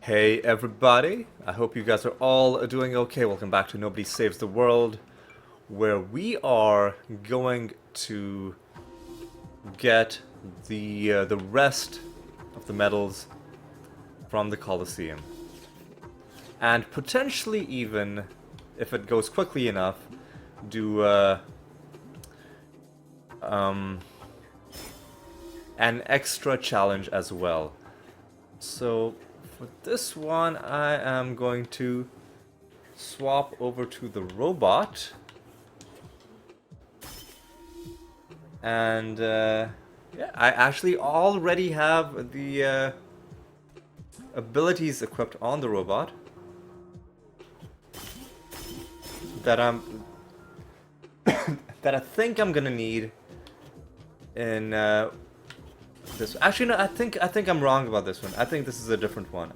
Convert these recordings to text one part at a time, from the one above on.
Hey everybody, I hope you guys are all doing okay. Welcome back to Nobody Saves the World, where we are going to get the rest of the medals from the Coliseum. And potentially even, if it goes quickly enough, do an extra challenge as well. So for this one, I am going to swap over to the robot. And yeah, I actually already have the abilities equipped on the robot that I'm that I think I'm gonna need in this. Actually, no, I think I'm wrong about this one. I think this is a different one.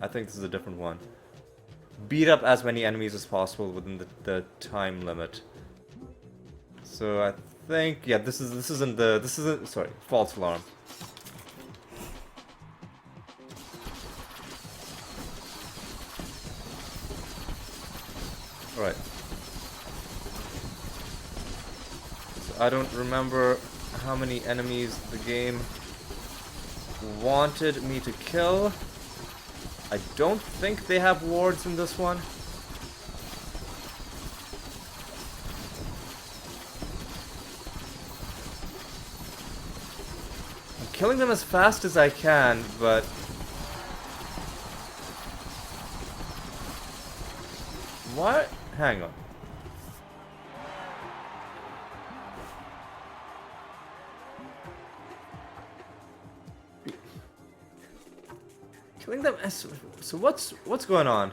Beat up as many enemies as possible within the time limit. So I think, yeah, this isn't sorry, false alarm. All right. So I don't remember how many enemies the game wanted me to kill. I don't think they have wards in this one. I'm killing them as fast as I can, but what? Hang on. Killing them as... So what's going on?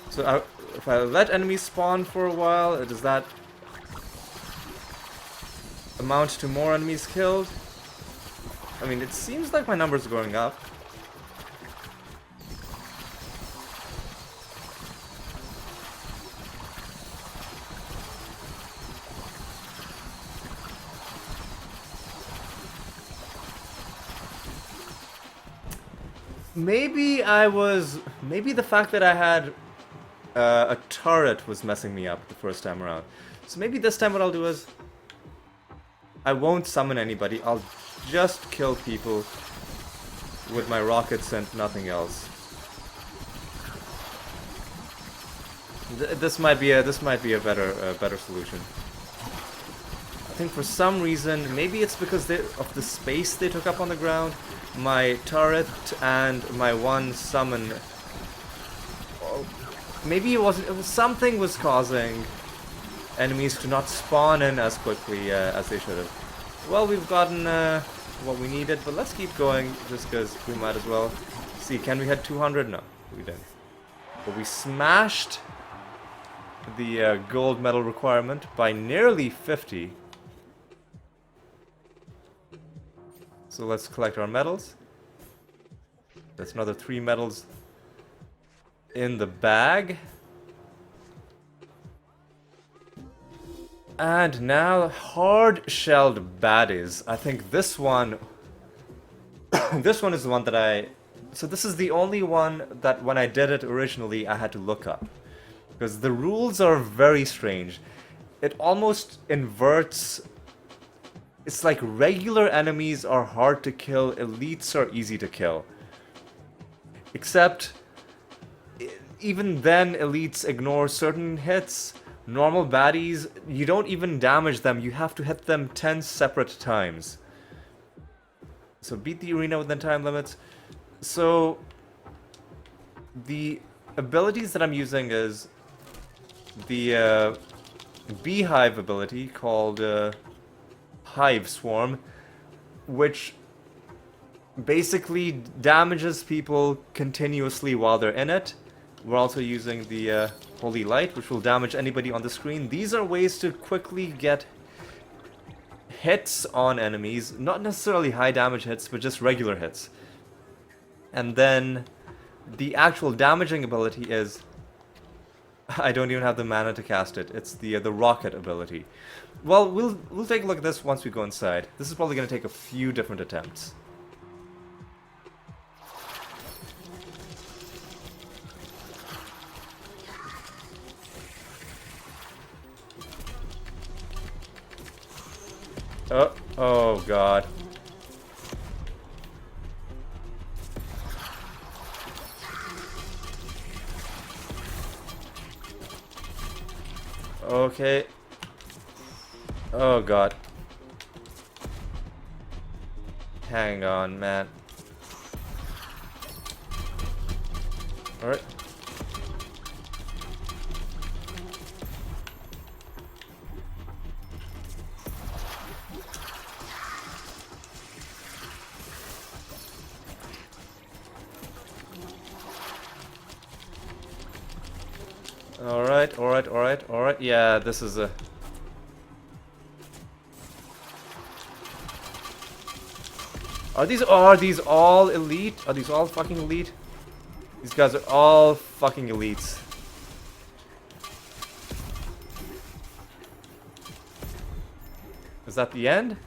So if I let enemies spawn for a while, does that amount to more enemies killed? I mean, it seems like my numbers are going up. Maybe the fact that I had a turret was messing me up the first time around. So maybe this time what I'll do is I won't summon anybody. I'll just kill people with my rockets and nothing else. This might be a better solution. I think for some reason, maybe it's because of the space they took up on the ground, my turret and my one summon. Maybe it was something was causing enemies to not spawn in as quickly as they should have. Well, we've gotten what we needed, but let's keep going just because we might as well. See, can we hit 200? No, we didn't. But we smashed the gold medal requirement by nearly 50. So let's collect our medals. That's another 3 medals in the bag. And now, hard-shelled baddies. I think this one... this one is the one that I... So this is the only one that when I did it originally, I had to look up. Because the rules are very strange. It almost inverts... It's like regular enemies are hard to kill, elites are easy to kill. Except, even then, elites ignore certain hits. Normal baddies, you don't even damage them, you have to hit them 10 separate times. So beat the arena within time limits. So, the abilities that I'm using is the beehive ability called Hive Swarm, which basically damages people continuously while they're in it. We're also using the Holy Light, which will damage anybody on the screen. These are ways to quickly get hits on enemies, not necessarily high damage hits, but just regular hits. And then the actual damaging ability is I don't even have the mana to cast it. It's the rocket ability. Well, we'll take a look at this once we go inside. This is probably going to take a few different attempts. Oh god. Okay. Oh god. Hang on, man. Alright. Alright. Yeah, this is a... Are these all elite? Are these all fucking elite? These guys are all fucking elites. Is that the end?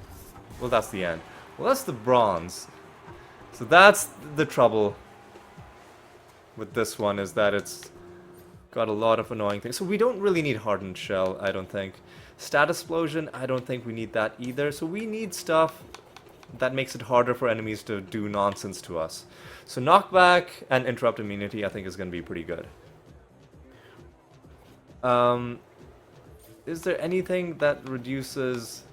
Well, that's the end. Well, that's the bronze. So that's the trouble with this one, is that it's got a lot of annoying things. So we don't really need Hardened Shell, I don't think. Status Explosion, I don't think we need that either. So we need stuff that makes it harder for enemies to do nonsense to us. So Knockback and Interrupt Immunity, I think, is going to be pretty good. Is there anything that reduces...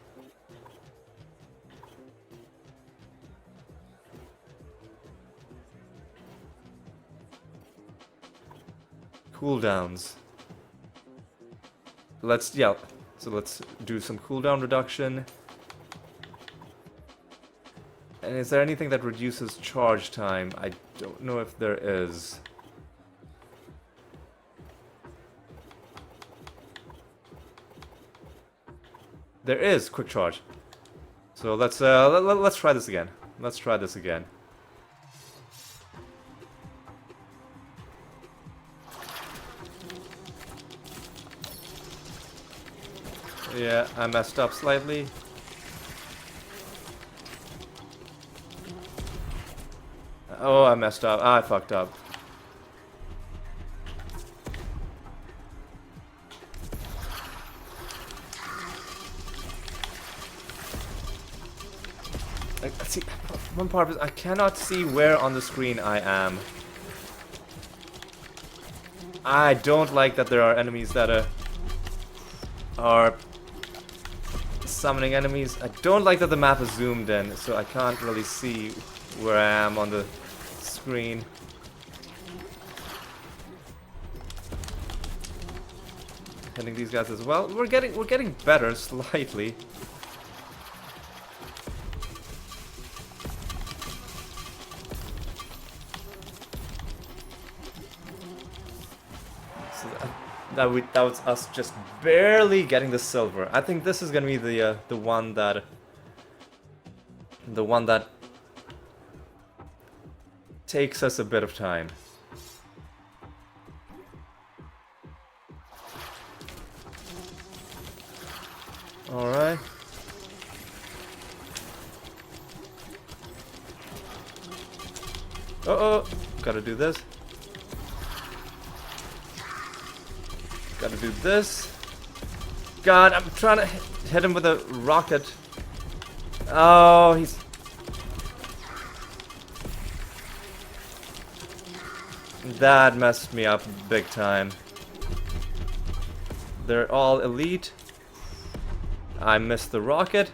cooldowns? Let's do some cooldown reduction. And is there anything that reduces charge time? I don't know if there is. There is quick charge. So let's try this again. Let's try this again. Yeah, I messed up slightly. Oh, I messed up. I fucked up. See, one part is I cannot see where on the screen I am. I don't like that there are enemies that are summoning enemies. I don't like that the map is zoomed in, so I can't really see where I am on the screen. Hitting these guys as well. We're getting better slightly. So that was us just barely getting the silver. I think this is gonna be the one that takes us a bit of time. Alright. Uh-oh! Gotta do this. Gotta do this. God, I'm trying to hit him with a rocket. Oh, he's... That messed me up big time. They're all elite. I missed the rocket.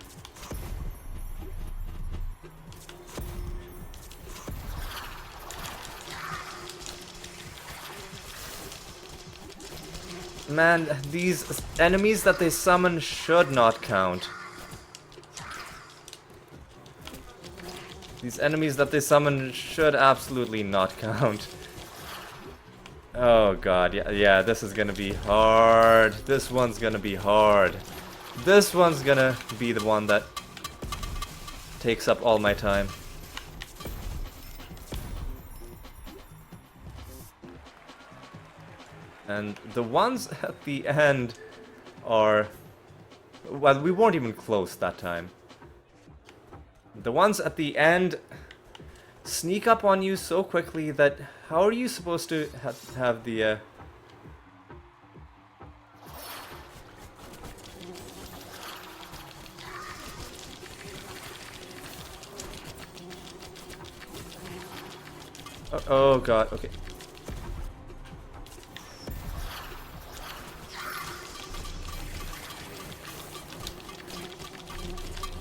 Man, these enemies that they summon should not count. These enemies that they summon should absolutely not count. Oh god, yeah, this is gonna be hard. This one's gonna be hard. This one's gonna be the one that takes up all my time. And the ones at the end are... Well, we weren't even close that time. The ones at the end sneak up on you so quickly that how are you supposed to have the... Oh god, okay.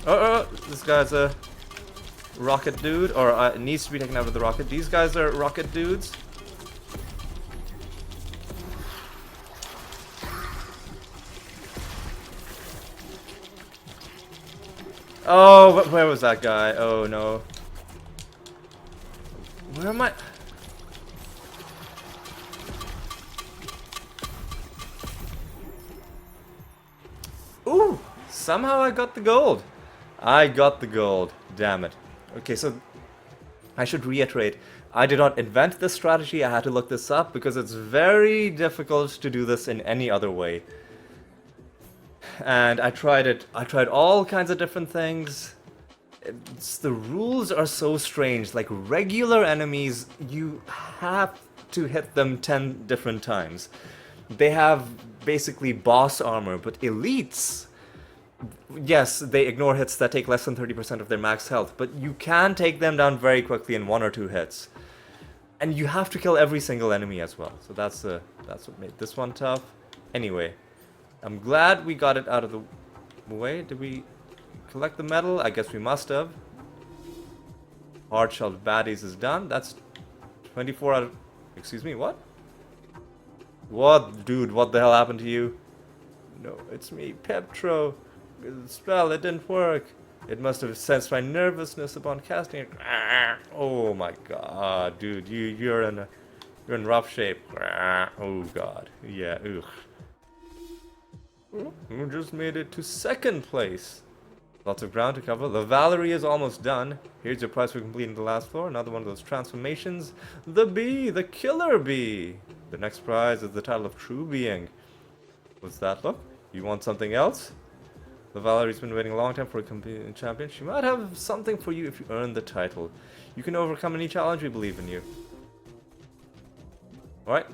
Oh, this guy's a rocket dude, or needs to be taken out with the rocket. These guys are rocket dudes. Oh, where was that guy? Oh no. Where am I? Ooh! Somehow I got the gold. I got the gold. Damn it. Okay, so I should reiterate. I did not invent this strategy. I had to look this up because it's very difficult to do this in any other way. And I tried it. I tried all kinds of different things. The rules are so strange. Like regular enemies, you have to hit them 10 different times. They have basically boss armor, but elites, yes, they ignore hits that take less than 30% of their max health, but you can take them down very quickly in 1 or 2 hits. And you have to kill every single enemy as well. So that's what made this one tough. Anyway, I'm glad we got it out of the way. Did we collect the medal? I guess we must have. Hard-shelled baddies is done. That's 24 out of... Excuse me, what? What? Dude, what the hell happened to you? No, it's me, Peptro. The spell, it didn't work. It must have sensed my nervousness upon casting it. Oh my god, dude, you're in rough shape. Oh god, yeah, ugh. We just made it to 2nd place. Lots of ground to cover. The Valerie is almost done. Here's your prize for completing the last floor. Another one of those transformations. The bee, the killer bee. The next prize is the title of True Being. What's that look? You want something else? The Valerie's been waiting a long time for a champion. She might have something for you if you earn the title. You can overcome any challenge, we believe in you. Alright.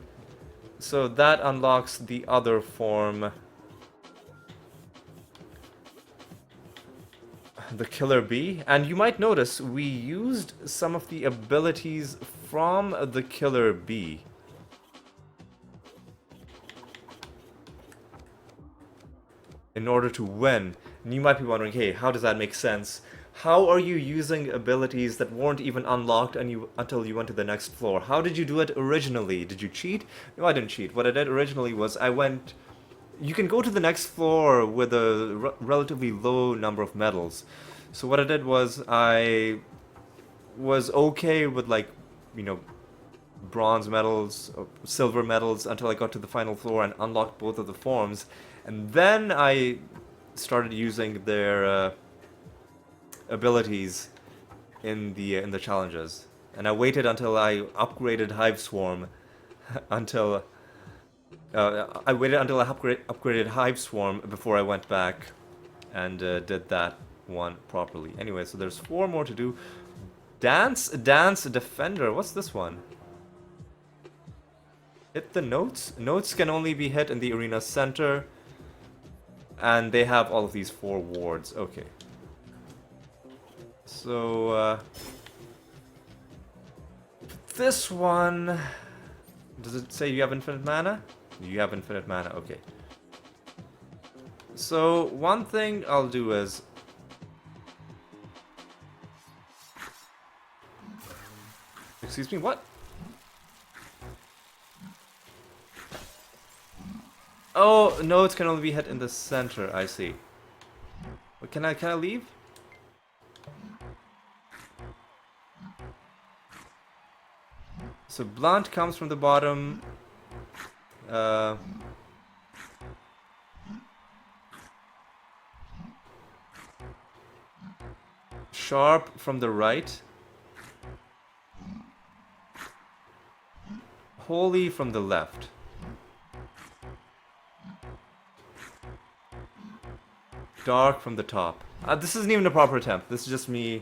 So that unlocks the other form. The killer bee. And you might notice we used some of the abilities from the killer bee. In order to win. And you might be wondering, hey, how does that make sense? How are you using abilities that weren't even unlocked until you went to the next floor? How did you do it originally? Did you cheat? No, I didn't cheat. What I did originally was I went... You can go to the next floor with a relatively low number of medals. So what I did was I was okay with, like, you know, bronze medals, silver medals until I got to the final floor and unlocked both of the forms. And then I started using their abilities in the challenges. And I waited until I upgraded Hive Swarm until I waited until I upgraded Hive Swarm before I went back and did that one properly. Anyway, so there's 4 more to do. Dance Defender. What's this one? Hit the notes. Notes can only be hit in the arena center. And they have all of these 4 wards. Okay. So, this one... Does it say you have infinite mana? You have infinite mana, okay. So, one thing I'll do is... Excuse me, what? Oh, no, it can only be hit in the center, I see. But can I leave? So blunt comes from the bottom. Sharp from the right. Holy from the left. dark from the top. This isn't even a proper attempt. This is just me.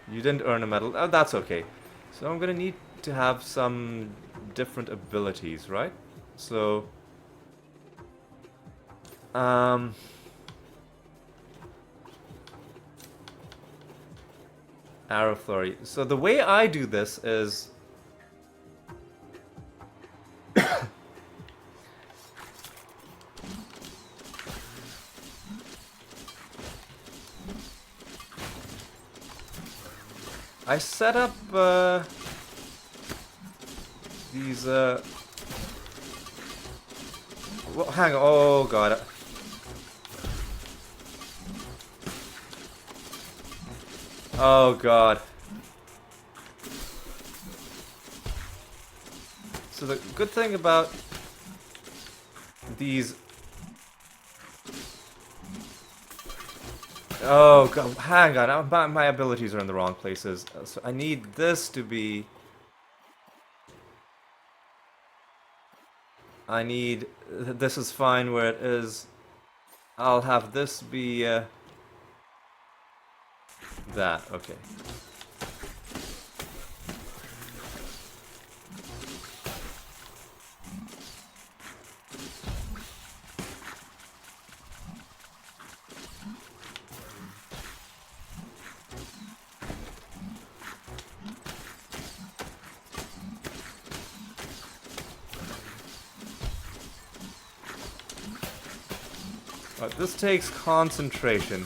You didn't earn a medal. That's okay. So I'm gonna need to have some different abilities, right? So, arrow flurry. So the way I do this is I set up these well, hang on. Oh god. Oh god. So the good thing about these... Oh god, hang on, my abilities are in the wrong places. So I need this to be... I need... This is fine where it is. I'll have this be... that, okay. This takes concentration.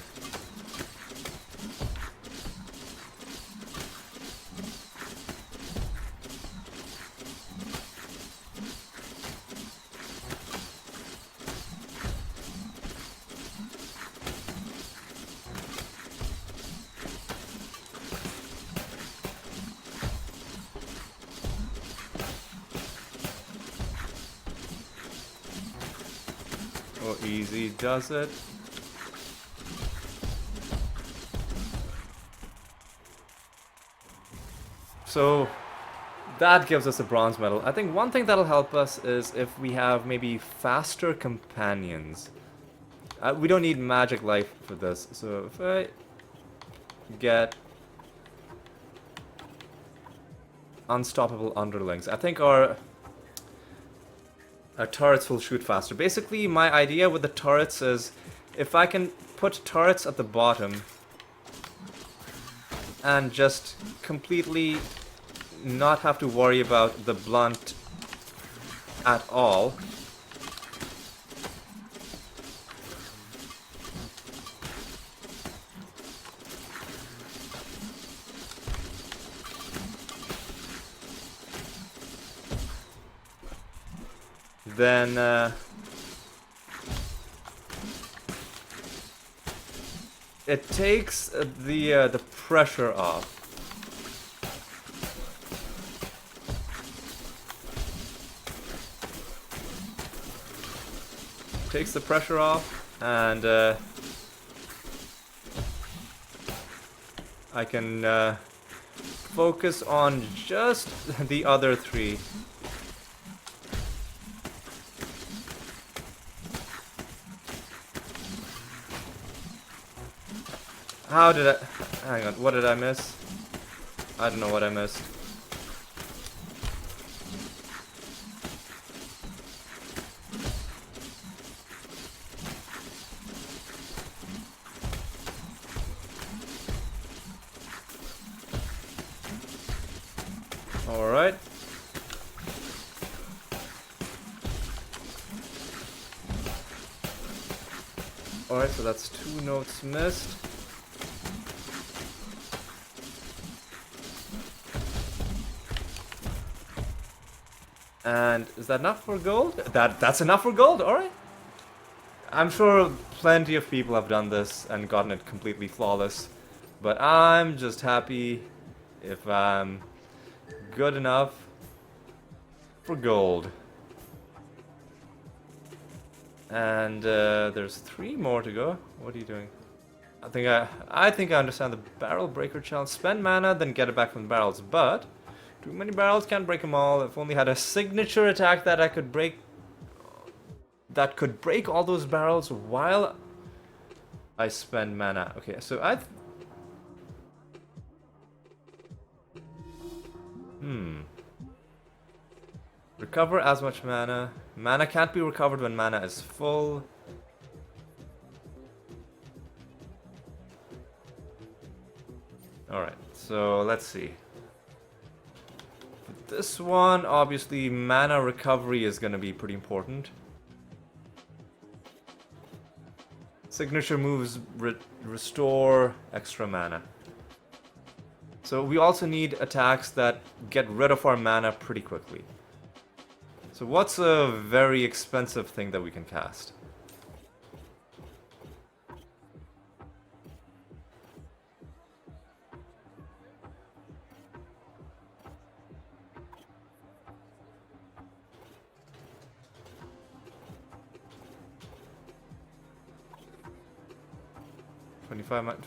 Oh, easy does it. So that gives us a bronze medal. I think one thing that'll help us is if we have maybe faster companions. We don't need magic life for this. So if I get unstoppable underlings, I think our turrets will shoot faster. Basically, my idea with the turrets is if I can put turrets at the bottom and just completely not have to worry about the blunt at all. Then it takes the pressure off. Takes the pressure off, and I can focus on just the other three. How did I... Hang on, what did I miss? I don't know what I missed. Alright. Alright, so that's 2 notes missed. And is that enough for gold? That's enough for gold, alright. I'm sure plenty of people have done this and gotten it completely flawless. But I'm just happy if I'm good enough for gold. And there's 3 more to go. What are you doing? I think I understand the barrel breaker challenge. Spend mana, then get it back from the barrels. But too many barrels, can't break them all. If only had a signature attack that I could break that could break all those barrels while I spend mana. Okay, so recover as much mana. Mana can't be recovered when mana is full. Alright, so let's see. This one, obviously, mana recovery is going to be pretty important. Signature moves restore extra mana. So we also need attacks that get rid of our mana pretty quickly. So what's a very expensive thing that we can cast?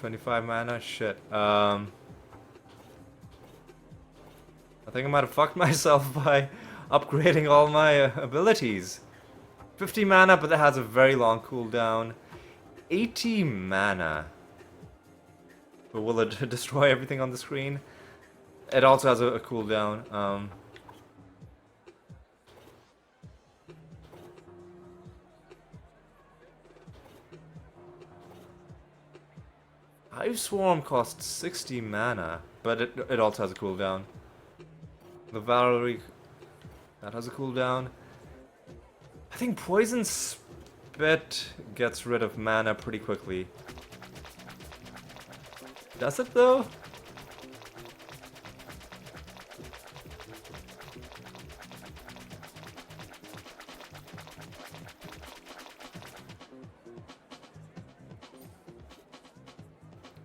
Twenty-five mana? Shit. I think I might have fucked myself by upgrading all my abilities. 50 mana, but that has a very long cooldown. 80 mana. But will it destroy everything on the screen? It also has a cooldown. Hive Swarm costs 60 mana, but it also has a cooldown. The Valerie, that has a cooldown. I think Poison Spit gets rid of mana pretty quickly. Does it though?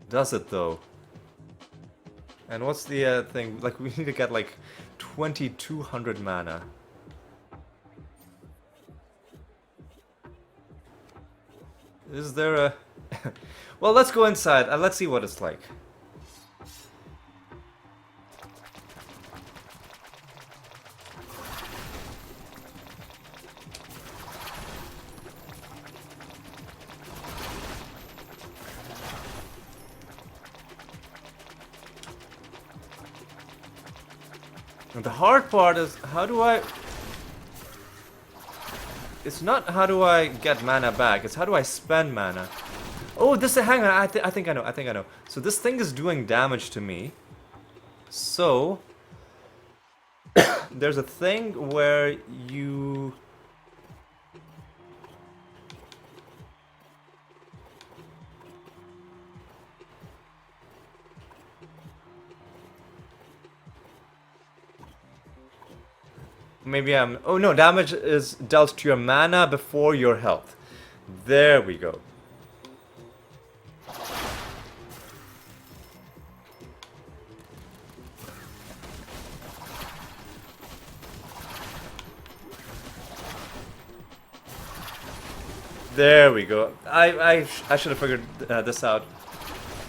Does it though? And what's the thing? Like, we need to get like 2200 mana. Is there a... Well, let's go inside and let's see what it's like. And the hard part is, how do I... It's not how do I get mana back, it's how do I spend mana. Oh, hang on, I think I know. So this thing is doing damage to me. So... there's a thing where you... Maybe I'm... Oh no, damage is dealt to your mana before your health. There we go. There we go. I should have figured this out.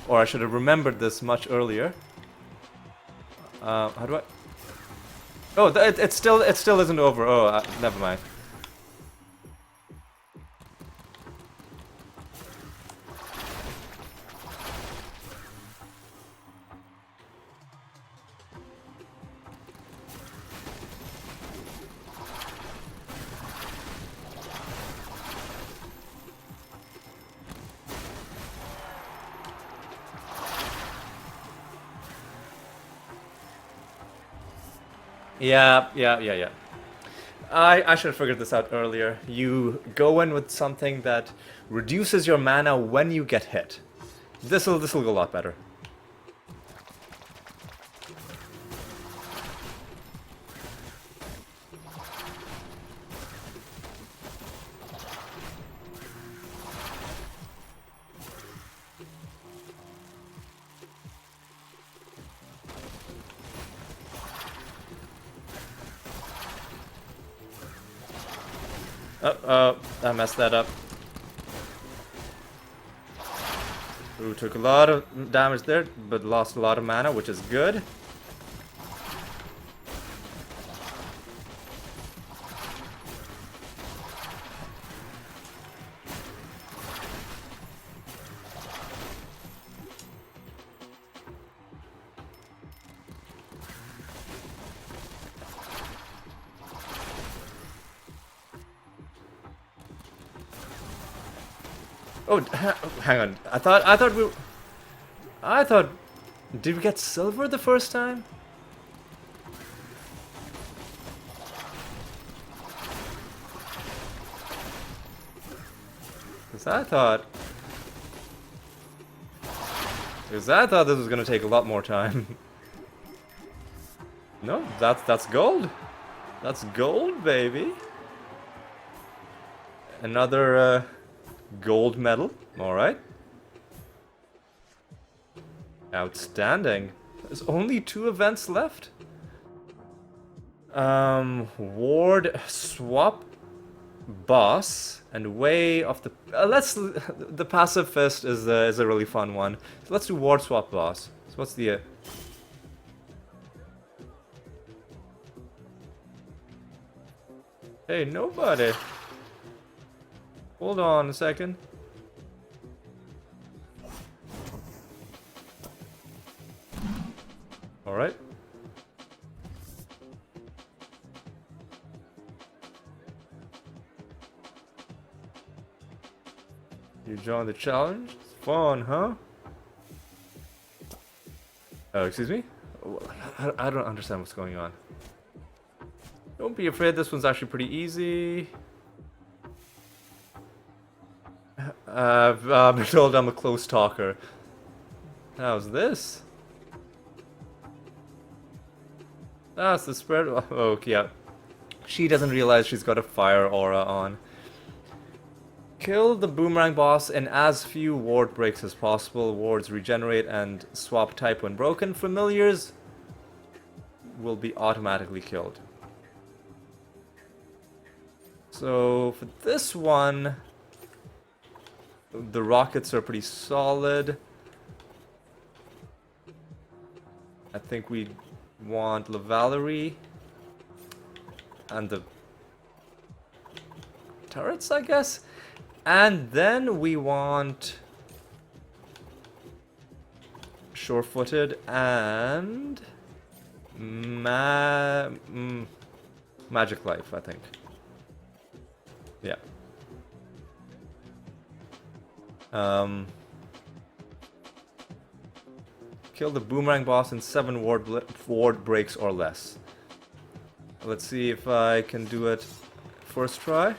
Or I should have remembered this much earlier. How do I... Oh, it still isn't over. Oh, never mind. Yeah. I should have figured this out earlier. You go in with something that reduces your mana when you get hit. This'll go a lot better. I messed that up. Ooh, took a lot of damage there, but lost a lot of mana, which is good. Oh, hang on. I thought, did we get silver the first time? 'Cause I thought, this was gonna take a lot more time. No, that's gold. That's gold, baby. Another gold medal. All right. Outstanding. There's only 2 events left. Ward swap boss and way of the the passive fist is a really fun one. So let's do ward swap boss. So what's the Hey, nobody. Hold on a second. All right. You joined the challenge? It's fun, huh? Oh, excuse me? I don't understand what's going on. Don't be afraid, this one's actually pretty easy. I've been told I'm a close talker. How's this? That's the spread. Oh, yeah. She doesn't realize she's got a fire aura on. Kill the boomerang boss in as few ward breaks as possible. Wards regenerate and swap type when broken. Familiars will be automatically killed. So for this one, the rockets are pretty solid. I think we want Lavalerie and the turrets, I guess. And then we want Sure-footed and Magic Life, I think. Yeah. Kill the boomerang boss in 7 ward breaks or less. Let's see if I can do it first try.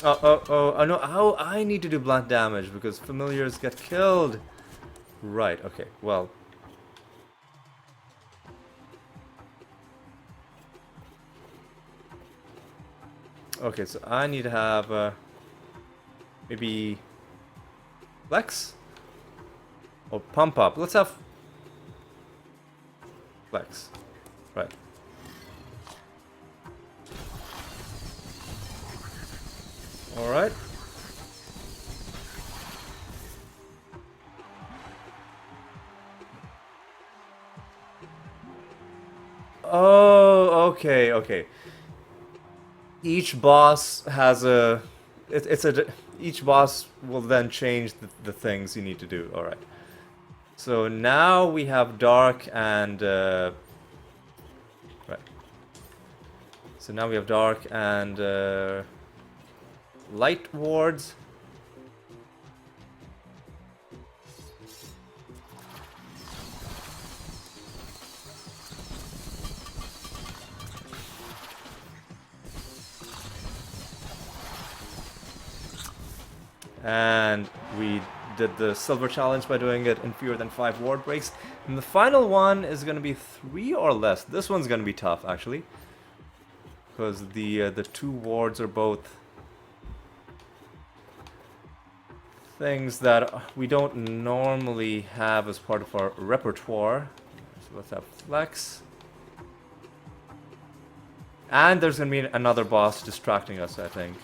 Oh, no, oh, I need to do blunt damage because familiars get killed. Right, okay, well. Okay, so I need to have, maybe Flex? Or Pump Up. Let's have Flex. Right. Alright. Oh, okay. Each boss has a... Each boss will then change the things you need to do. Alright. So now we have dark and... right. So now we have dark and... light wards. And we did the silver challenge by doing it in fewer than 5 ward breaks. And the final one is going to be 3 or less. This one's going to be tough, actually. Because the 2 wards are both things that we don't normally have as part of our repertoire. So let's have Flex. And there's going to be another boss distracting us, I think.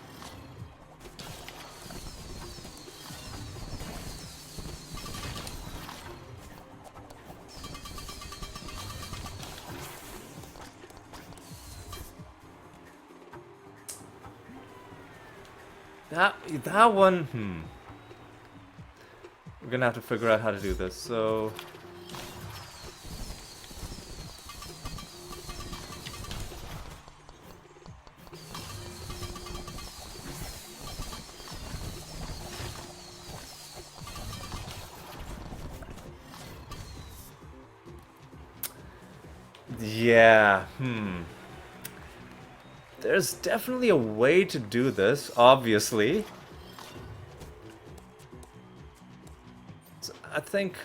That one, We're gonna have to figure out how to do this, so... Yeah, There's definitely a way to do this, obviously. So I think...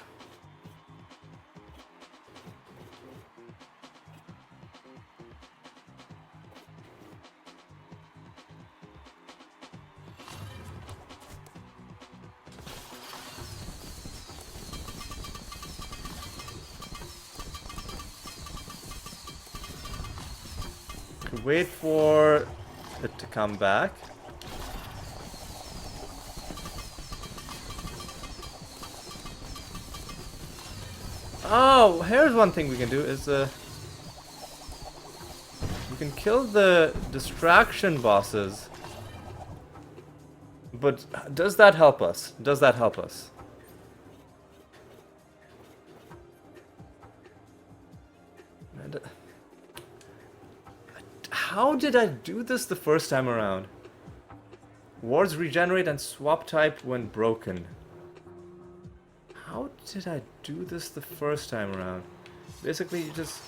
wait for it to come back. Oh, here's one thing we can do is we can kill the distraction bosses. But does that help us? Does that help us? And, how did I do this the first time around? Wards regenerate and swap type when broken. How did I do this the first time around? Basically, you just...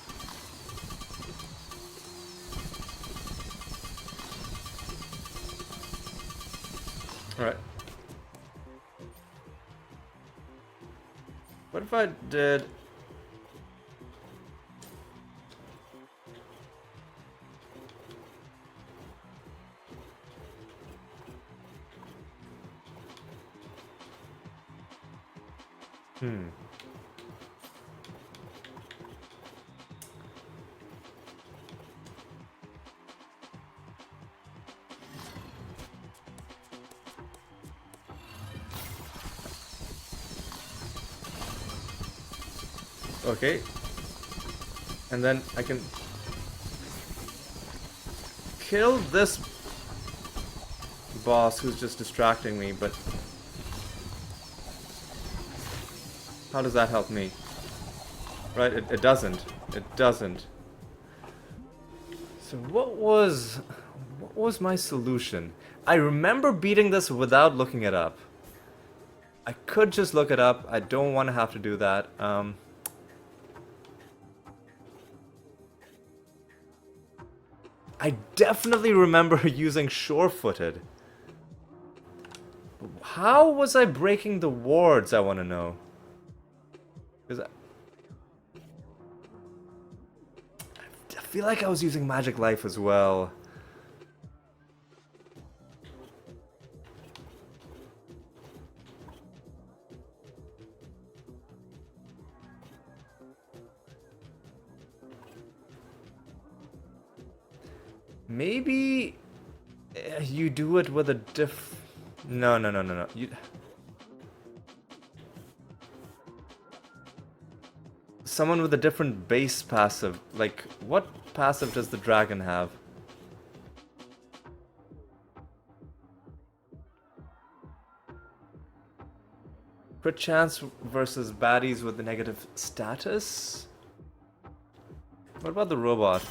Alright. What if I did... Okay. And then I can kill this boss who's just distracting me, but how does that help me? Right, it doesn't. It doesn't. So what was my solution? I remember beating this without looking it up. I could just look it up. I don't want to have to do that. I definitely remember using sure-footed. How was I breaking the wards, I want to know. Because I feel like I was using magic life as well. Maybe you do it with a No. Someone with a different base passive. Like, what passive does the dragon have? Crit chance versus baddies with the negative status? What about the robot?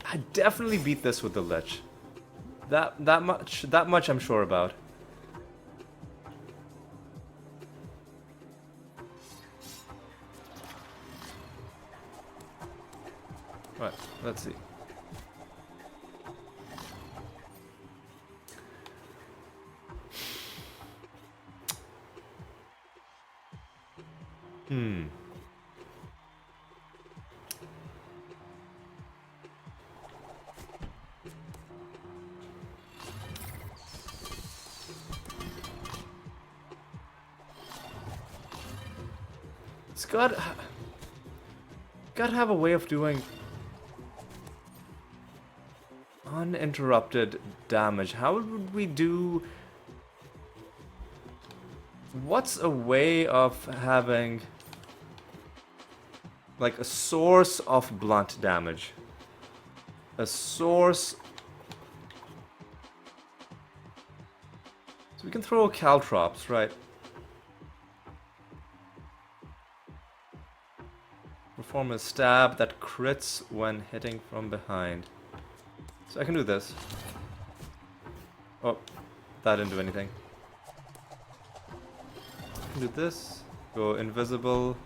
I definitely beat this with the Lich. That much I'm sure about. Right, let's see. It's gotta have a way of doing uninterrupted damage. How would we do... What's a way of having like a source of blunt damage? A source... So we can throw caltrops, right? Perform a stab that crits when hitting from behind. So I can do this. Oh, that didn't do anything. Do this. Go invisible.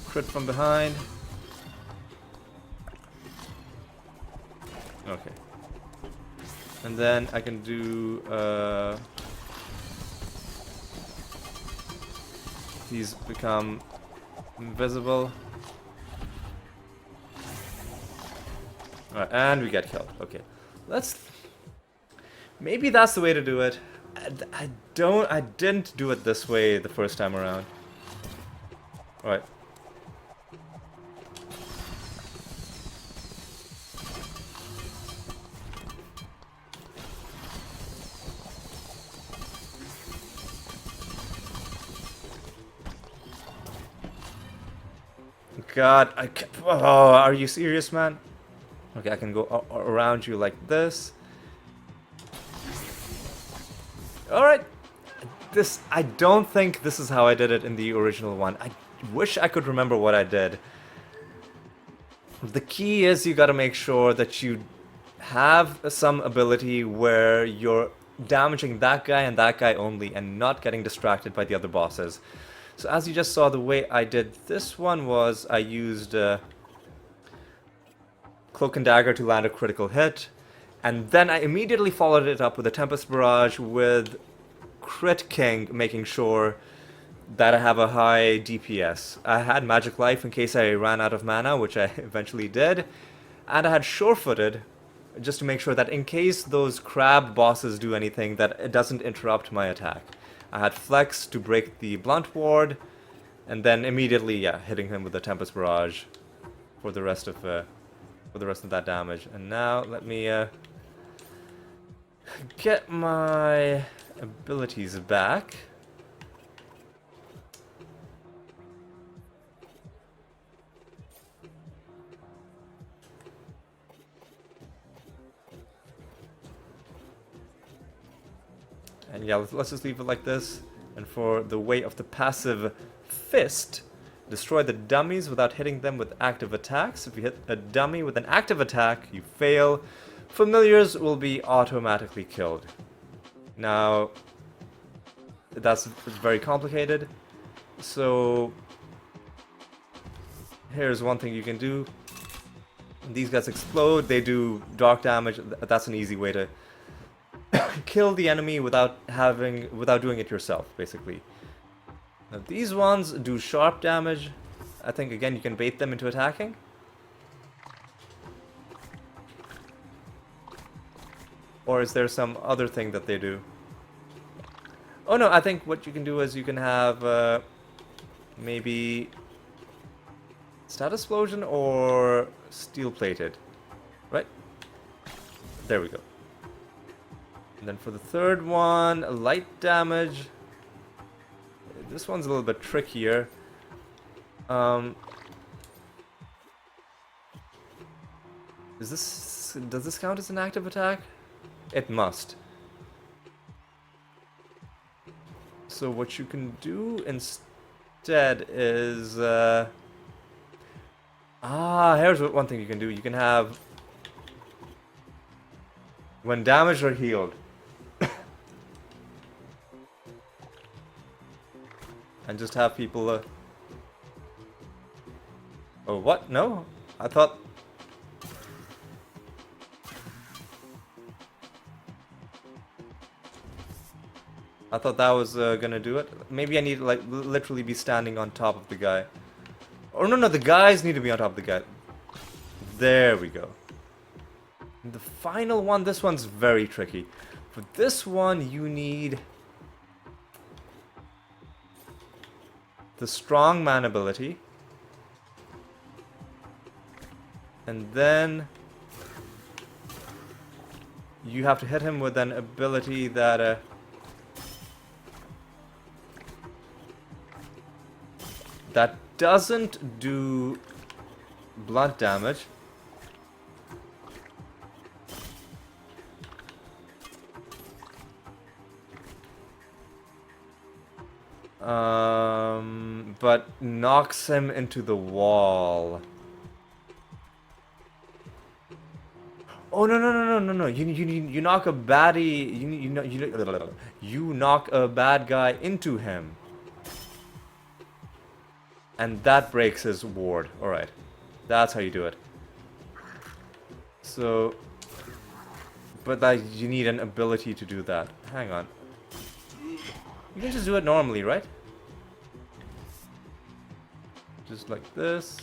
Crit from behind. Okay. And then I can do these become invisible. Alright, and we get killed. Okay. Maybe that's the way to do it. I didn't do it this way the first time around. Alright. God, oh, are you serious, man? Okay, I can go around you like this. Alright. I don't think this is how I did it in the original one. I wish I could remember what I did. The key is you gotta make sure that you have some ability where you're damaging that guy and that guy only and not getting distracted by the other bosses. So as you just saw, the way I did this one was I used Cloak and Dagger to land a critical hit, and then I immediately followed it up with a Tempest Barrage with Crit King, making sure that I have a high DPS. I had Magic Life in case I ran out of mana, which I eventually did, and I had Sure-Footed just to make sure that in case those crab bosses do anything, that it doesn't interrupt my attack. I had Flex to break the Blunt Ward, and then immediately, yeah, hitting him with the Tempest Barrage for the rest of that damage. And now let me get my abilities back. And yeah, let's just leave it like this. And for the way of the passive Fist, destroy the dummies without hitting them with active attacks. If you hit a dummy with an active attack, you fail. Familiars will be automatically killed. Now, that's very complicated. So, here's one thing you can do. These guys explode, they do dark damage. That's an easy way to kill the enemy without doing it yourself, basically. Now these ones do sharp damage. I think again you can bait them into attacking. Or is there some other thing that they do? Oh no, I think what you can do is you can have maybe Status Explosion or Steel Plated. Right? There we go. And then for the third one, light damage. This one's a little bit trickier. Does this count as an active attack? It must. So what you can do instead is here's one thing you can do. You can have when damaged or healed. And just have people oh, what? No? I thought that was gonna do it. Maybe I need to like literally be standing on top of the guy. Oh no, the guys need to be on top of the guy. There we go. And the final one, this one's very tricky. For this one, you need the strong man ability, and then you have to hit him with an ability that that doesn't do blunt damage. But knocks him into the wall. Oh no no no no no no! You knock a baddie. You knock a bad guy into him, and that breaks his ward. All right, that's how you do it. So, but that you need an ability to do that. Hang on. You can just do it normally, right? Just like this.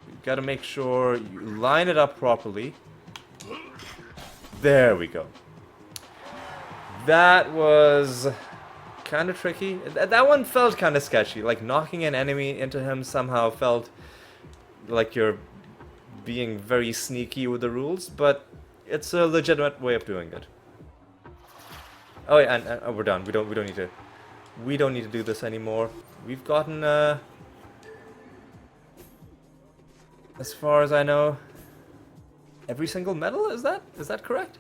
You gotta make sure you line it up properly. There we go. That was kind of tricky. That one felt kind of sketchy. Like knocking an enemy into him somehow felt like you're being very sneaky with the rules, but it's a legitimate way of doing it. Oh yeah, and we're done. We don't need to do this anymore. We've gotten as far as I know, every single medal. Is that correct?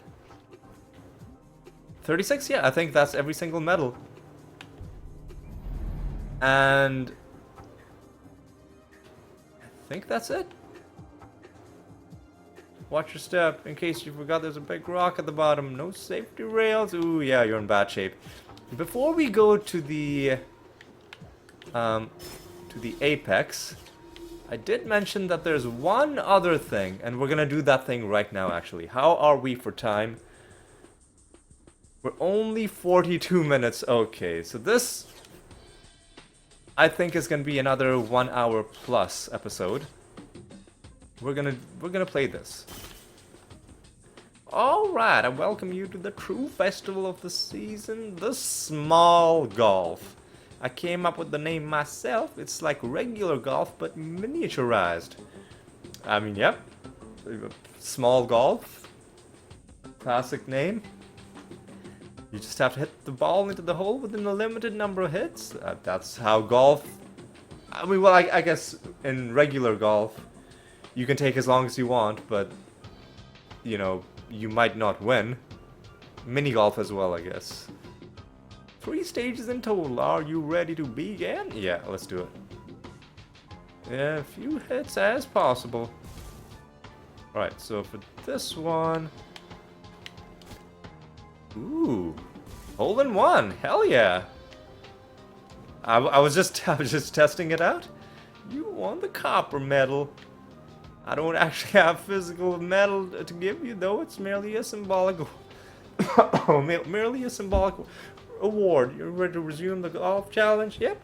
36? Yeah, I think that's every single medal. And I think that's it. Watch your step, in case you forgot there's a big rock at the bottom. No safety rails. Ooh, yeah, you're in bad shape. Before we go to the apex, I did mention that there's one other thing, and we're gonna do that thing right now, actually. How are we for time? We're only 42 minutes. Okay, so this, I think, is gonna be another 1 hour plus episode. We're gonna play this. Alright, I welcome you to the true festival of the season, the small golf. I came up with the name myself. It's like regular golf, but miniaturized. I mean, yep. Small golf. Classic name. You just have to hit the ball into the hole within a limited number of hits. That's how golf... I mean, well, I guess in regular golf, you can take as long as you want, but, you know, you might not win. Mini golf as well, I guess. 3 stages in total. Are you ready to begin? Yeah, let's do it. Yeah, a few hits as possible. Alright, so for this one... Ooh, hole in one. Hell yeah. I was just testing it out. You won the copper medal. I don't actually have physical medal to give you, though. It's merely a symbolic merely a symbolic award. You're ready to resume the golf challenge? Yep.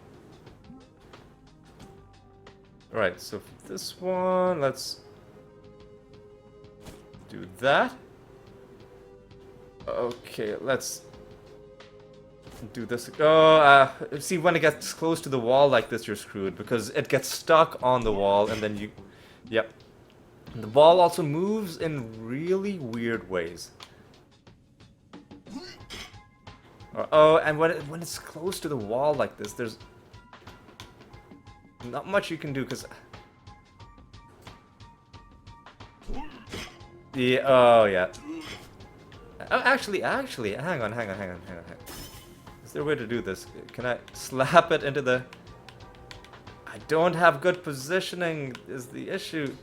Alright, so for this one, let's do that. Okay, let's do this. Oh, see, when it gets close to the wall like this, you're screwed, because it gets stuck on the wall, and then you... Yep. The ball also moves in really weird ways. Oh, and when it's close to the wall like this, there's not much you can do, because... Yeah, oh, yeah. Oh, actually, hang on. Is there a way to do this? Can I slap it into the... I don't have good positioning, is the issue.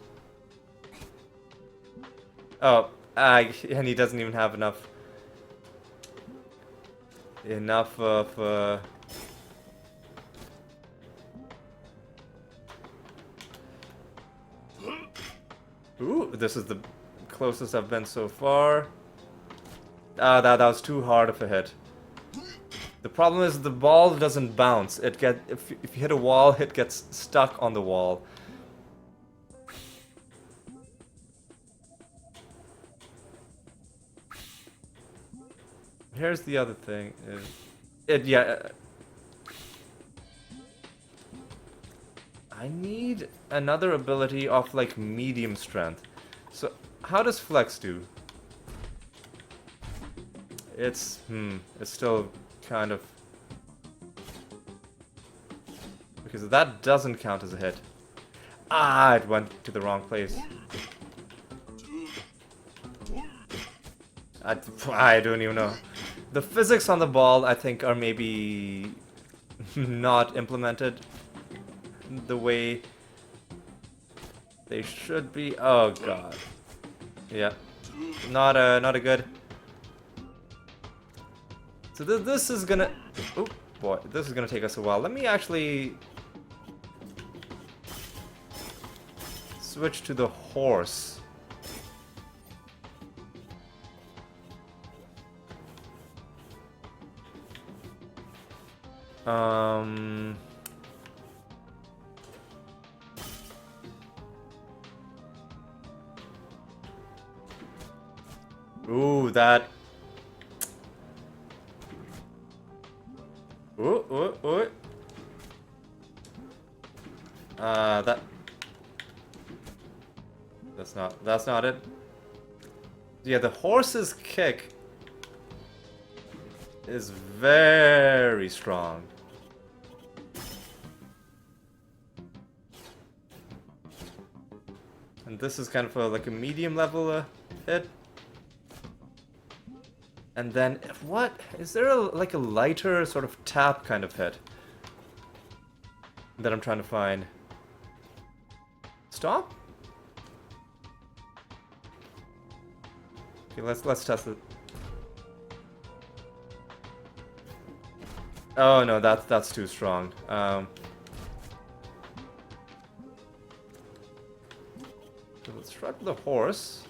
Oh, and he doesn't even have enough of... Ooh, this is the closest I've been so far. Ah, that was too hard of a hit. The problem is the ball doesn't bounce. If you hit a wall, it gets stuck on the wall. Here's the other thing. I need another ability of like medium strength. So how does Flex do? It's still kind of... Because that doesn't count as a hit. Ah, it went to the wrong place. I don't even know. The physics on the ball, I think, are maybe not implemented the way they should be. Oh god. Yeah. not a good. So this is gonna. Oh boy, this is gonna take us a while. Let me actually switch to the horse. Ooh, that. Ooh. That. That's not it. Yeah, the horse's kick is very strong. And this is kind of like a medium level hit. And then, what? Is there like a lighter sort of tap kind of hit that I'm trying to find? Stop? Okay, let's test it. Oh no, that's too strong. So let's try the horse.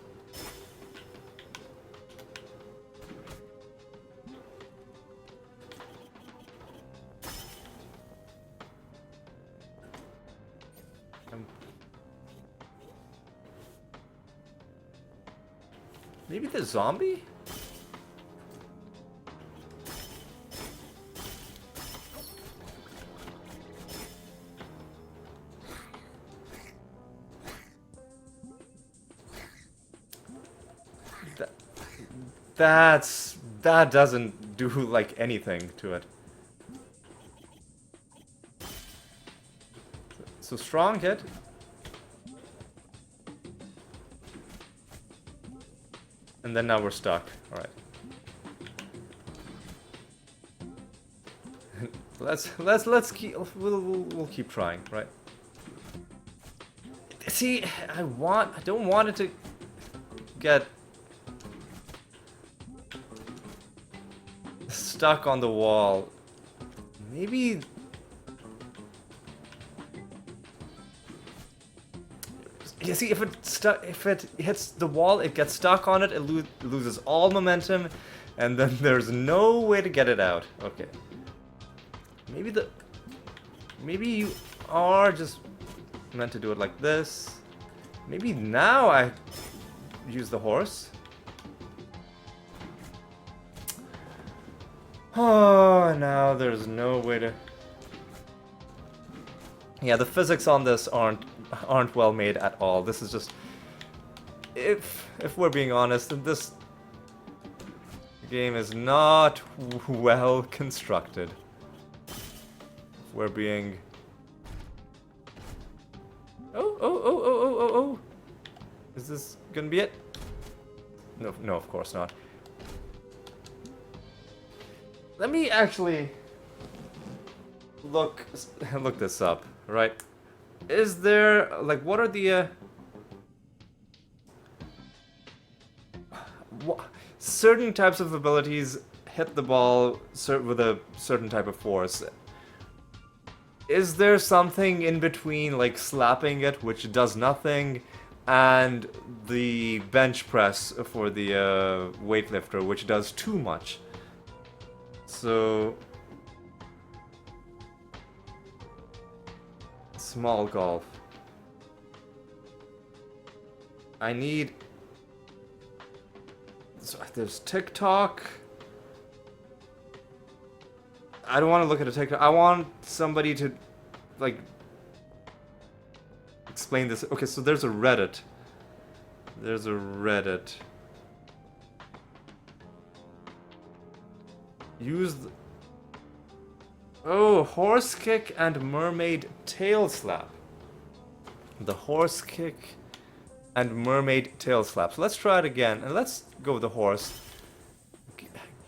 Maybe the zombie? That doesn't do like anything to it. So strong hit. And then now we're stuck. All right. let's keep we'll keep trying, right? See, I don't want it to get stuck on the wall. Maybe you see, if it hits the wall, it gets stuck on it. It loses all momentum, and then there's no way to get it out. Okay. Maybe you are just meant to do it like this. Maybe now I use the horse. Oh, now there's no way to. Yeah, the physics on this aren't well made at all. This is just, if we're being honest, this game is not well constructed. If we're being. Oh. Is this gonna be it? No, of course not. Let me actually look this up, right? Is there, like, what are the certain types of abilities hit the ball with a certain type of force? Is there something in between, like slapping it, which does nothing, and the bench press for the weightlifter, which does too much? So, small golf. I need. So there's TikTok. I don't want to look at a TikTok. I want somebody to, like, explain this. Okay, so there's a Reddit. Use the... Oh, horse kick and mermaid tail slap. The horse kick and mermaid tail slap. So let's try it again, and let's go with the horse.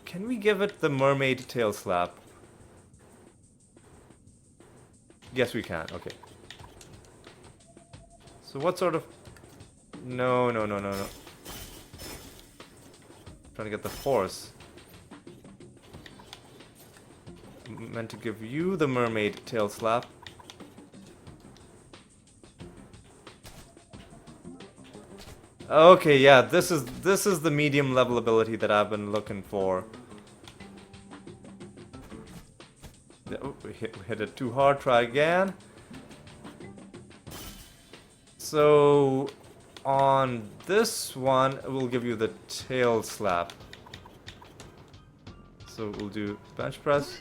Can we give it the mermaid tail slap? Yes, we can. Okay. So what sort of... No. trying to get the horse. Meant to give you the mermaid tail slap. Okay, yeah, this is the medium level ability that I've been looking for. Oh, we hit it too hard. Try again. So on this one, we'll give you the tail slap. So we'll do bench press.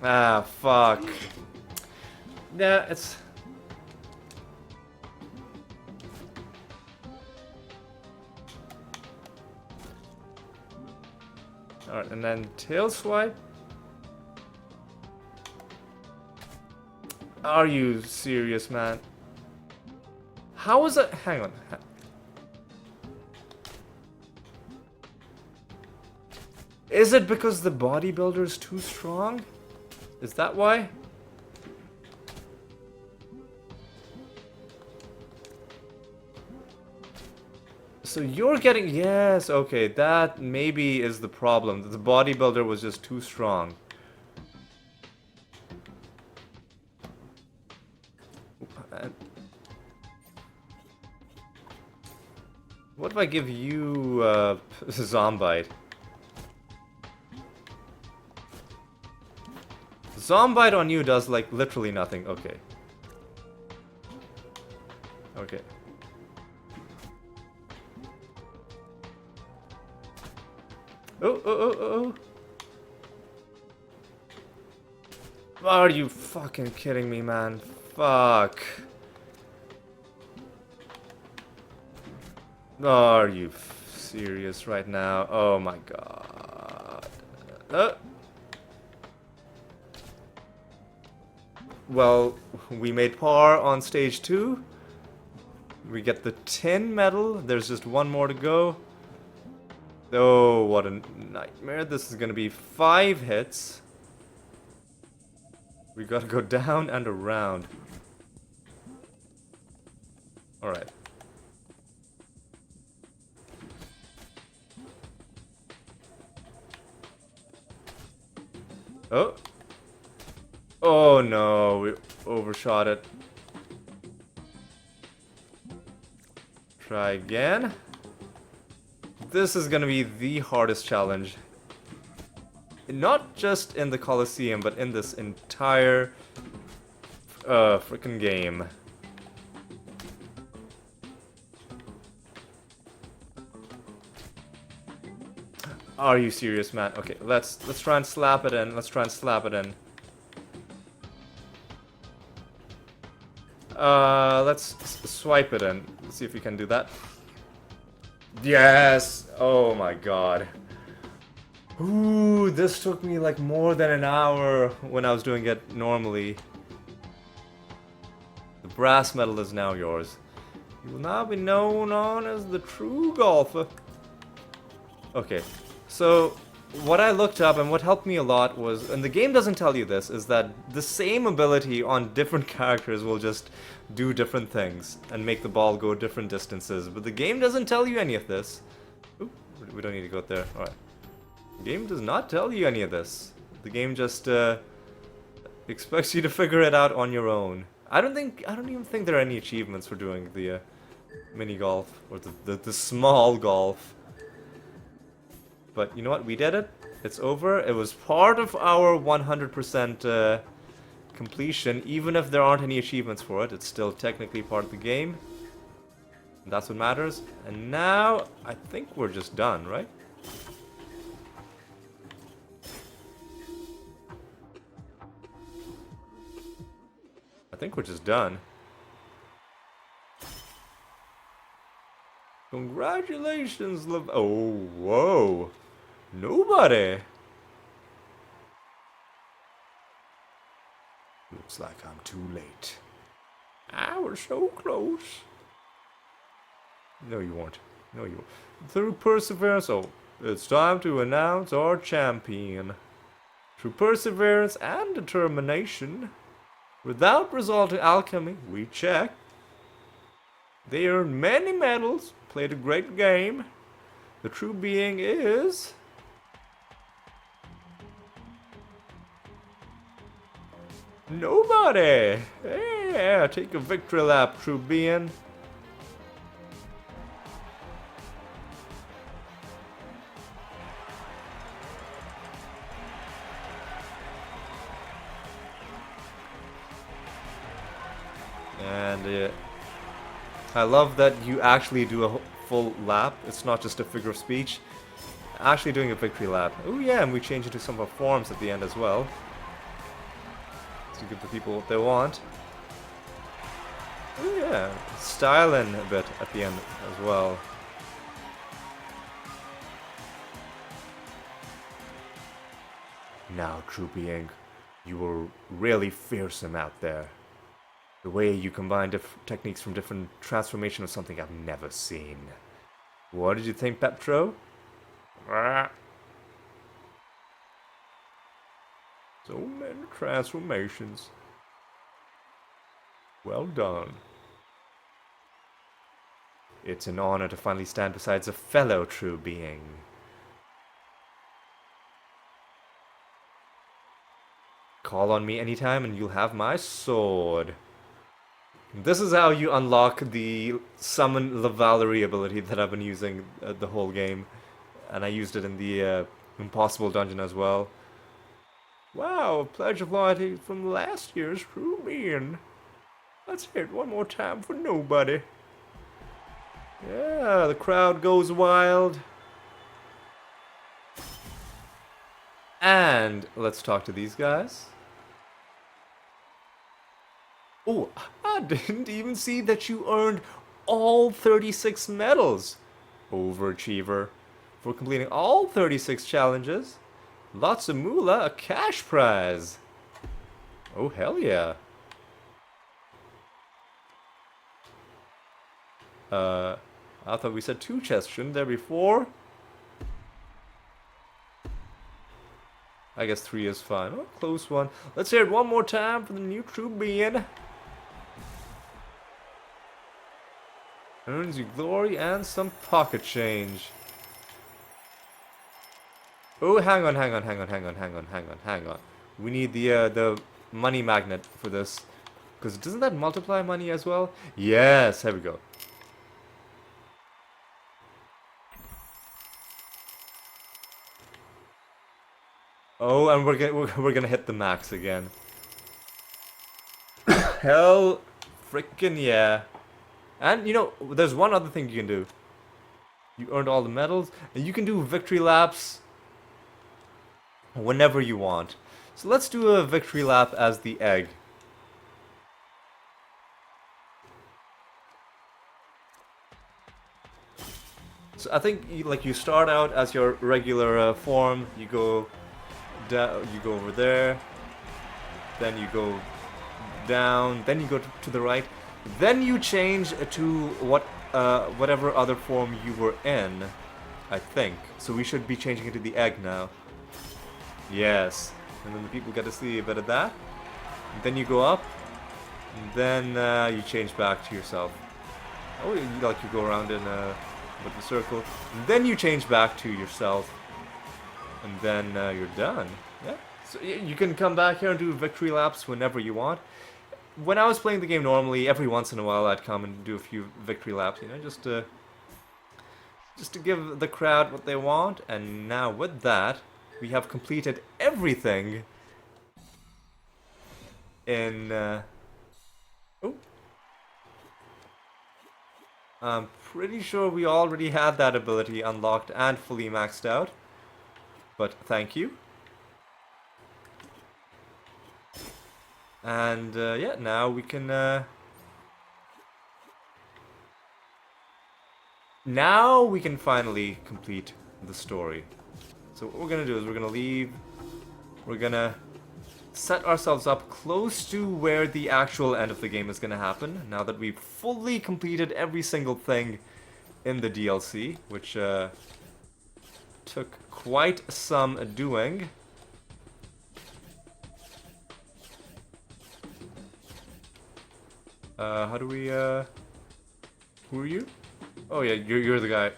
Ah, fuck. Yeah, it's... Alright, and then tail swipe. Are you serious, man? How is it? Hang on. Is it because the bodybuilder is too strong? Is that why? So you're getting... Yes, okay, that maybe is the problem. The bodybuilder was just too strong. What if I give you Zombite? Zombite on you does like literally nothing. Okay. Okay. Oh. Are you fucking kidding me, man? Fuck. Are you serious right now? Oh my god. Well, we made par on stage 2. We get the 10 medal. There's just one more to go. Oh, what a nightmare. This is gonna be 5 hits. We gotta go down and around. Alright. Oh. Oh no, we overshot it. Try again. This is gonna be the hardest challenge. Not just in the Coliseum, but in this entire frickin' game. Are you serious, man? Okay, let's try and slap it in. Let's try and slap it in. Let's swipe it in. Let's see if we can do that. Yes! Oh my god. Ooh, this took me like more than an hour when I was doing it normally. The brass medal is now yours. You will now be known on as the true golfer. Okay, so what I looked up and what helped me a lot was, and the game doesn't tell you this, is that the same ability on different characters will just do different things and make the ball go different distances. But the game doesn't tell you any of this. Ooh, we don't need to go there. Alright. The game does not tell you any of this. The game just expects you to figure it out on your own. I don't even think there are any achievements for doing the mini golf or the small golf. But you know what? We did it. It's over. It was part of our 100% completion. Even if there aren't any achievements for it, it's still technically part of the game. And that's what matters. And now, I think we're just done, right? I think we're just done. Congratulations, Oh, whoa. Nobody. Looks like I'm too late. I was so close. No, you weren't. No, you weren't. Through perseverance, it's time to announce our champion. Through perseverance and determination, Without resort to alchemy, we check. They earned many medals, played a great game. The true being is... nobody! Yeah, take a victory lap, true being. And I love that you actually do a full lap. It's not just a figure of speech. Actually doing a victory lap. Oh yeah, and we change it to some of our forms at the end as well. To give the people what they want. Oh yeah, styling a bit at the end as well. Now, true being, you were really fearsome out there. The way you combine techniques from different transformation of something I've never seen. What did you think, Petro? So many transformations. Well done. It's an honor to finally stand beside a fellow true being. Call on me anytime and you'll have my sword. This is how you unlock the Summon La Valerie ability that I've been using the whole game. And I used it in the Impossible Dungeon as well. Wow, a pledge of loyalty from last year's true being. Let's hear it one more time for nobody. Yeah, the crowd goes wild. And let's talk to these guys. Oh, I didn't even see that you earned all 36 medals. Overachiever. For completing all 36 challenges. Lots of moolah, a cash prize. Oh, hell yeah. I thought we said 2 chests, shouldn't there be 4? I guess 3 is fine. Oh, close one. Let's hear it one more time for the new true being. Earns you glory and some pocket change. Oh, hang on. We need the money magnet for this. Because doesn't that multiply money as well? Yes, here we go. Oh, and we're gonna hit the max again. Hell frickin' yeah. And you know, there's one other thing you can do. You earned all the medals, and you can do victory laps whenever you want. So let's do a victory lap as the egg. So I think you start out as your regular form. You go down, you go over there, then you go down, then you go to the right, then you change to whatever other form you were in, I think. So we should be changing it to the egg now. Yes, and then the people get to see a bit of that. And then you go up, and then you change back to yourself. Oh, you go around in with the circle, and then you change back to yourself, and then you're done. Yeah. So you can come back here and do victory laps whenever you want. When I was playing the game normally, every once in a while I'd come and do a few victory laps, you know, just to give the crowd what they want. And now with that, we have completed everything in oh, I'm pretty sure we already had that ability unlocked and fully maxed out, but thank you. And yeah, now we can finally complete the story. So what we're gonna do is we're gonna leave. We're gonna set ourselves up close to where the actual end of the game is gonna happen. Now that we've fully completed every single thing in the DLC, which took quite some doing. How do we, who are you? Oh yeah, you're the guy.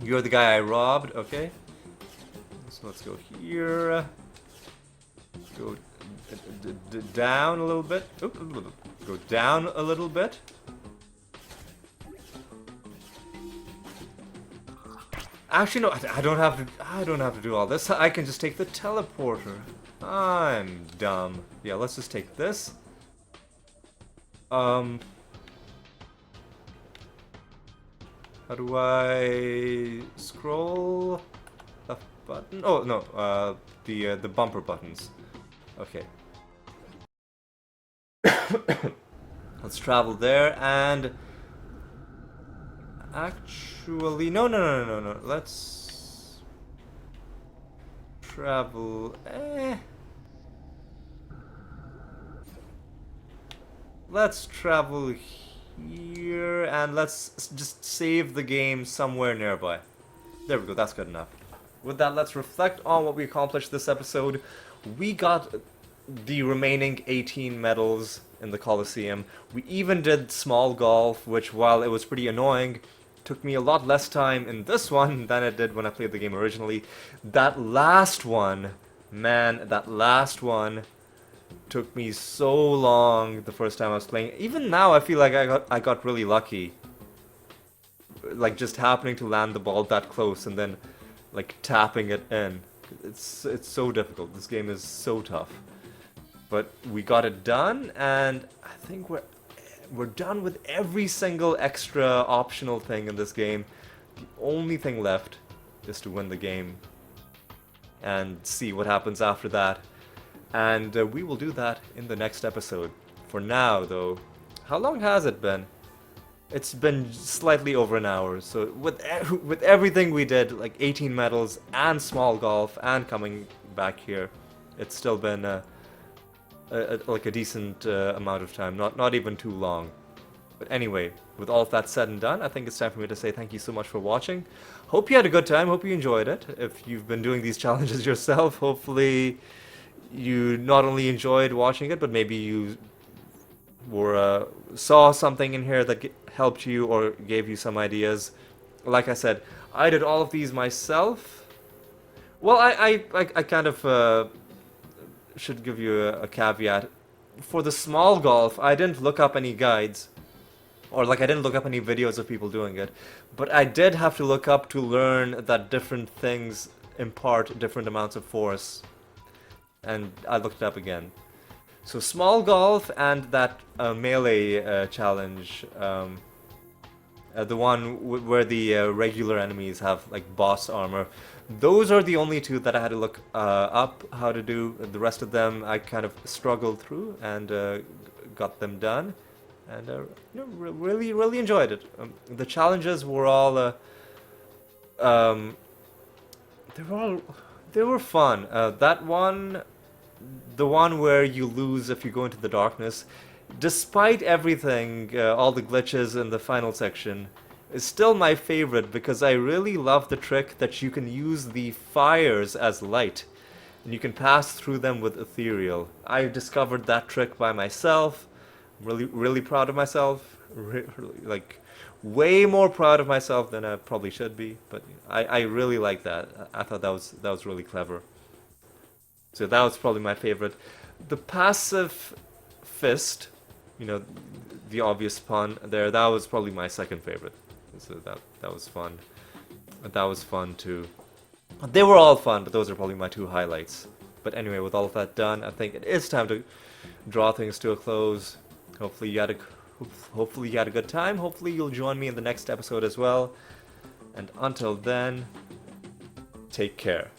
You're the guy I robbed, okay. So let's go here. Go down a little bit. Oop, go down a little bit. Actually, no. I don't have to. I don't have to do all this. I can just take the teleporter. I'm dumb. Yeah, let's just take this. How do I scroll? Left button? Oh no. The bumper buttons. Okay. Let's travel there and actually no. Let's travel. Let's travel here and let's just save the game somewhere nearby. There we go. That's good enough. With that, let's reflect on what we accomplished this episode. We got the remaining 18 medals in the Coliseum. We even did small golf, which, while it was pretty annoying, took me a lot less time in this one than it did when I played the game originally. That last one, man, that last one took me so long the first time I was playing. Even now, I feel like I got really lucky. Like, just happening to land the ball that close and then, like, tapping it in. It's so difficult. This game is so tough. But we got it done, and I think we're done with every single extra optional thing in this game. The only thing left is to win the game and see what happens after that. And we will do that in the next episode. For now, though, how long has it been? It's been slightly over an hour, so with everything we did, like 18 medals and small golf and coming back here, it's still been like a decent amount of time, not even too long. But anyway, with all of that said and done, I think it's time for me to say thank you so much for watching. Hope you had a good time, hope you enjoyed it. If you've been doing these challenges yourself, hopefully you not only enjoyed watching it, but maybe you were saw something in here that helped you or gave you some ideas. Like I said, I did all of these myself. Well, I kind of should give you a caveat. For the small golf, I didn't look up any guides, or like I didn't look up any videos of people doing it, but I did have to look up to learn that different things impart different amounts of force, and I looked it up again. So small golf and that melee challenge, the one where the regular enemies have like boss armor, those are the only two that I had to look up how to do. The rest of them I kind of struggled through and got them done, and really enjoyed it. The challenges were all they were fun. That one. The one where you lose if you go into the darkness, despite everything, all the glitches in the final section, is still my favorite because I really love the trick that you can use the fires as light, and you can pass through them with ethereal. I discovered that trick by myself. I'm really proud of myself. Like, way more proud of myself than I probably should be, but I really like that. I thought that was really clever. So that was probably my favorite. The passive fist, you know, the obvious pun there, that was probably my second favorite. So that was fun. That was fun too. They were all fun, but those are probably my two highlights. But anyway, with all of that done, I think it is time to draw things to a close. Hopefully you had a good time. Hopefully you'll join me in the next episode as well. And until then, take care.